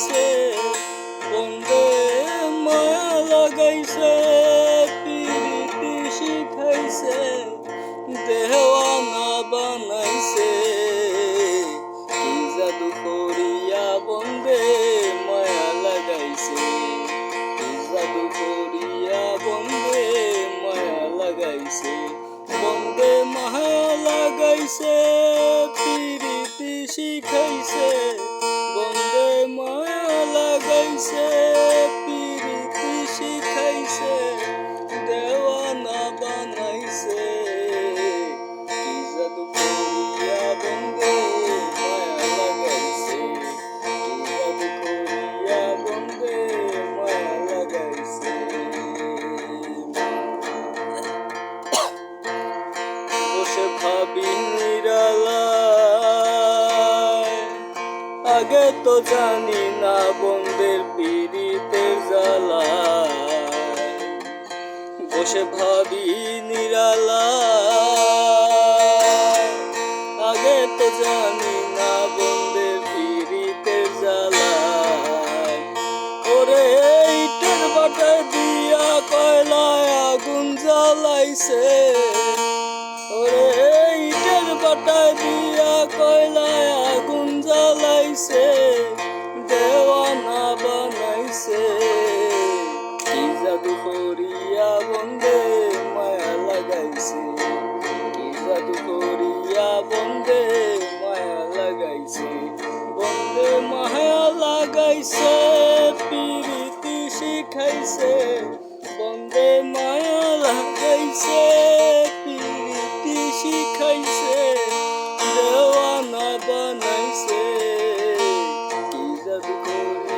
লাগাইছে, বন্ধে মায়া লাগাইছে, পিরিতি শিখাইছে, দেওয়ানা বানাইছে। কি জাদু করিয়া বন্ধে মায়া লাগাইছে, কি জাদু করিয়া বন্ধে মায়া লাগাইছে, বন্ধে মায়া লাগাইছে, পিরিতি শিখাইছে, বন্ধে মায়া লাগাইছে, পিরিতি শিখাইছে, দেওয়ানা বানাইছে। কি জাদু করিয়া বন্ধে মায়া লাগাইছে, কি জাদু করিয়া বন্ধে মায়া লাগাইছে। বসে ভাবি নিরালায়, আগে তো জানি না বন্ধের পীড়িতের জ্বালায়। বসে ভাবি নিরালায়, আগে তো জানি না বন্ধের পীড়িতের জ্বালায়। ওরে ইটের বাটা দিয়া কয়লায় আগুন জ্বালাইছে, ওরে ইটের বাটা দিয়া কয়লায় আগুন জ্বালাইছে, দেওয়ানা বানাইছে। কি জাদু করিয়া বন্ধে মায়া লাগাইছে, কি জাদু করিয়া বন্ধে মায়া লাগাইছে, বন্ধে মায়া লাগাইছে, পিরিতি শিখাইছে, বন্ধে মায়া লাগাইছে, পিরিতি শিখাইছে, দেওয়ানা বানাইছে। কি জাদু করিয়া